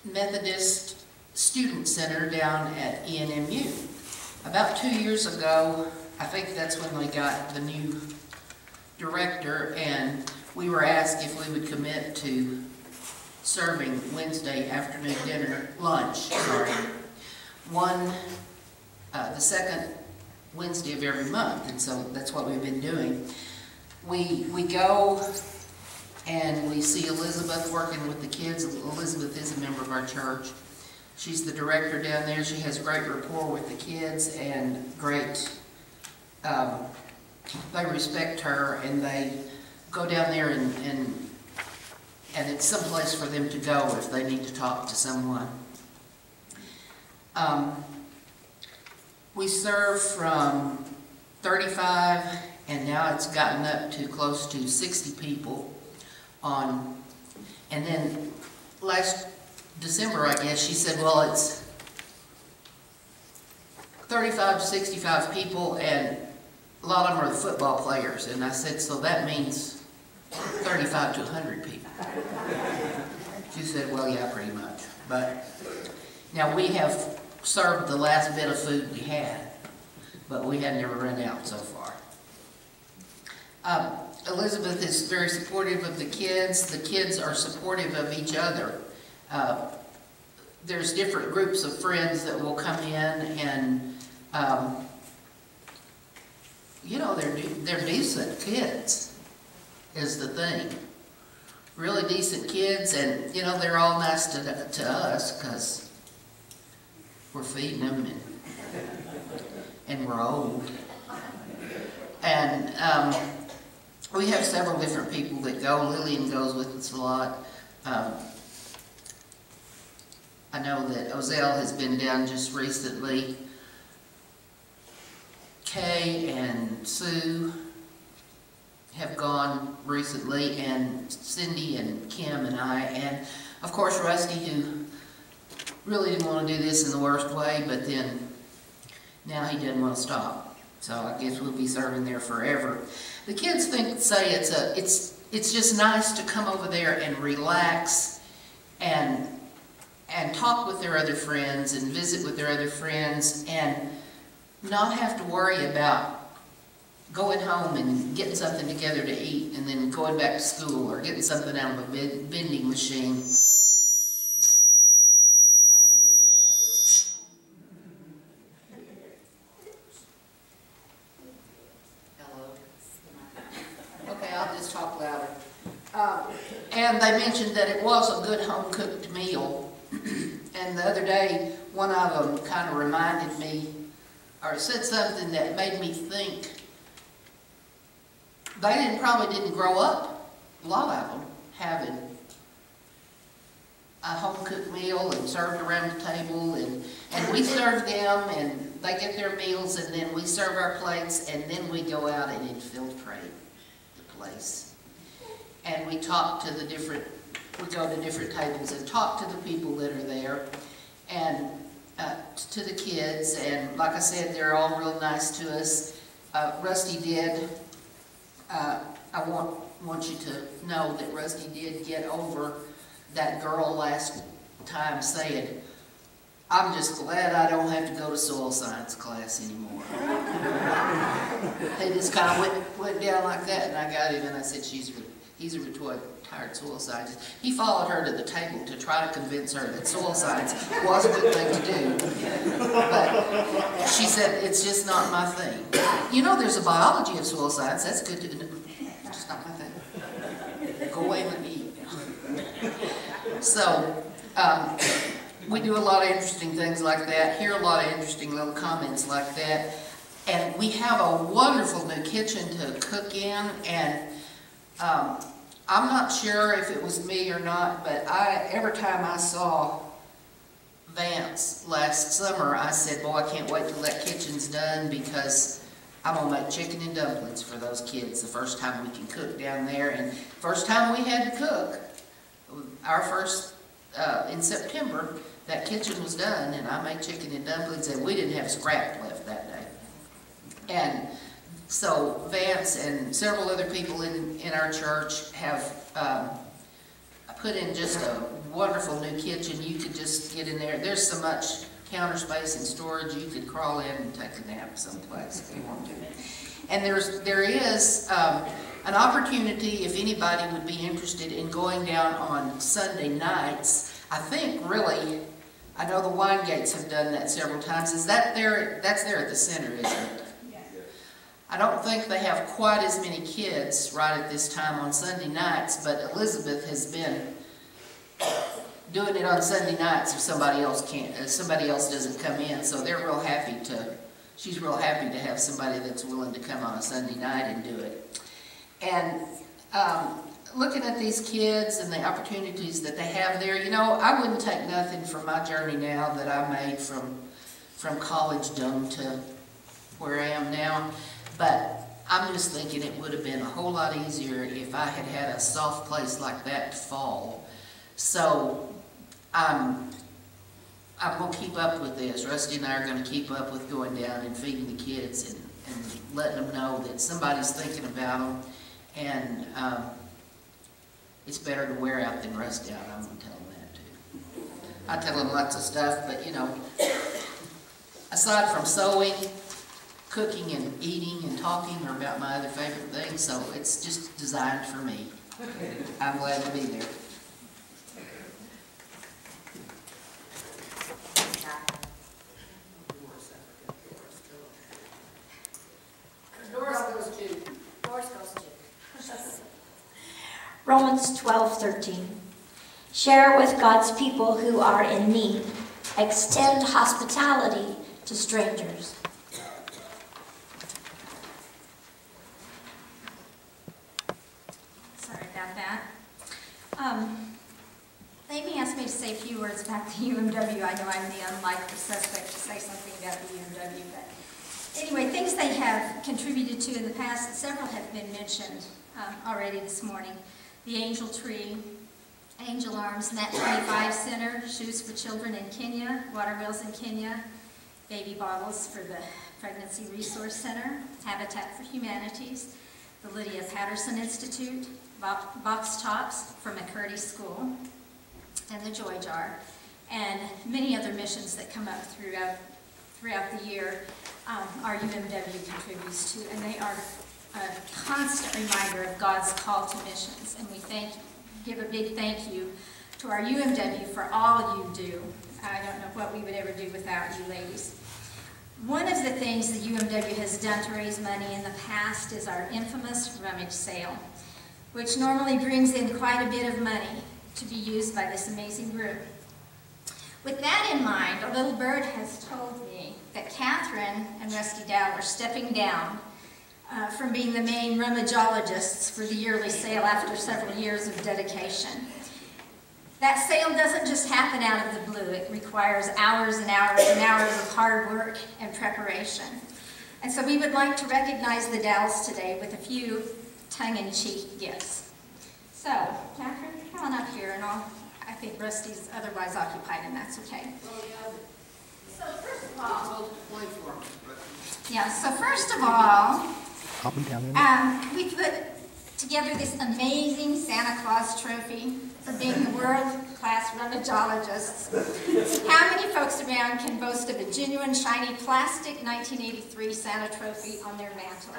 Methodist Student Center down at ENMU. About 2 years ago, I think that's when we got the new director, and we were asked if we would commit to serving Wednesday afternoon lunch, the second Wednesday of every month, and so that's what we've been doing. We go and we see Elizabeth working with the kids. Elizabeth is a member of our church. She's the director down there. She has great rapport with the kids and great, they respect her, and they go down there and it's someplace for them to go if they need to talk to someone. We serve from 35, and now it's gotten up to close to 60 people on, and then last December, I guess, she said, well, it's 35 to 65 people, and a lot of them are the football players. And I said, so that means 35 to 100 people. She said, well, yeah, pretty much. But now we have served the last bit of food we had, but we had never run out so far. Elizabeth is very supportive of the kids. The kids are supportive of each other. There's different groups of friends that will come in, and you know, they're decent kids is the thing. Really decent kids, and you know, they're all nice to us because we're feeding them and we're old. And we have several different people that go. Lillian goes with us a lot. I know that Ozell has been down just recently. Kay and Sue have gone recently, and Cindy and Kim and I, and of course Rusty, who really didn't want to do this in the worst way, but then now he doesn't want to stop. So I guess we'll be serving there forever. The kids say it's just nice to come over there and relax and talk with their other friends and visit with their other friends and not have to worry about going home and getting something together to eat and then going back to school or getting something out of a vending machine. I'll just talk louder. And they mentioned that it was a good home-cooked meal. And the other day, one of them kind of reminded me, or said something that made me think they probably didn't grow up, a lot of them, having a home-cooked meal and served around the table. And we serve them, and they get their meals, and then we serve our plates, and then we go out and infiltrate place. And we talk to we go to different tables and talk to the people that are there, and to the kids, and like I said, they're all real nice to us. Rusty did, I want you to know that Rusty did get over that girl last time saying, I'm just glad I don't have to go to soil science class anymore. He just kind of went down like that, and I got him, and I said, he's a retired soil scientist. He followed her to the table to try to convince her that soil science was a good thing to do. But she said, it's just not my thing. You know, there's a biology of soil science. That's good to do. It's just not my thing. Go away and let me eat. So, we do a lot of interesting things like that, hear a lot of interesting little comments like that, and we have a wonderful new kitchen to cook in, and I'm not sure if it was me or not, but every time I saw Vance last summer, I said, boy, I can't wait till that kitchen's done, because I'm going to make chicken and dumplings for those kids the first time we can cook down there. And first time we had to cook, our first, in September, that kitchen was done, and I made chicken and dumplings, and we didn't have scrap left that day. And so Vance and several other people in our church have put in just a wonderful new kitchen. You could just get in there. There's so much counter space and storage. You could crawl in and take a nap someplace if you want to. And there is an opportunity, if anybody would be interested in going down on Sunday nights. I think really, I know the wine gates have done that several times. Is that there? That's there at the center, isn't it? I don't think they have quite as many kids right at this time on Sunday nights, but Elizabeth has been doing it on Sunday nights if somebody else can't, if somebody else doesn't come in. So they're real happy to, she's real happy to have somebody that's willing to come on a Sunday night and do it. And looking at these kids and the opportunities that they have there, you know, I wouldn't take nothing from my journey now that I made from college-dom to where I am now. But I'm just thinking it would have been a whole lot easier if I had had a soft place like that to fall. So I'm going to keep up with this. Rusty and I are going to keep up with going down and feeding the kids and letting them know that somebody's thinking about them. And it's better to wear out than rust out. I'm going to tell them that too. I tell them lots of stuff, but you know, aside from sewing, cooking and eating and talking are about my other favorite things, so it's just designed for me. I'm glad to be there. Doris goes to. Romans 12:13. Share with God's people who are in need. Extend hospitality to strangers. Amy asked me to say a few words about the UMW. I know I'm the unlikely suspect to say something about the UMW, but anyway, things they have contributed to in the past, several have been mentioned already this morning. The Angel Tree, Angel Arms, Net 25 Center, Shoes for Children in Kenya, Water Wheels in Kenya, Baby Bottles for the Pregnancy Resource Center, Habitat for Humanities, the Lydia Patterson Institute, Box Tops from McCurdy School, and the Joy Jar, and many other missions that come up throughout the year our UMW contributes to, and they are a constant reminder of God's call to missions. And we give a big thank you to our UMW for all you do. I don't know what we would ever do without you ladies. One of the things the UMW has done to raise money in the past is our infamous Rummage sale, which normally brings in quite a bit of money to be used by this amazing group. With that in mind, a little bird has told me that Catherine and Rusty Dow are stepping down from being the main rummageologists for the yearly sale after several years of dedication. That sale doesn't just happen out of the blue. It requires hours and hours and hours of hard work and preparation. And so we would like to recognize the Dows today with a few tongue-in-cheek gifts. So, Catherine, come on up here, and I think Rusty's otherwise occupied, and that's okay. So first of all, we put together this amazing Santa Claus trophy for being the world-class rummageologists. How many folks around can boast of a genuine, shiny, plastic 1983 Santa trophy on their mantle?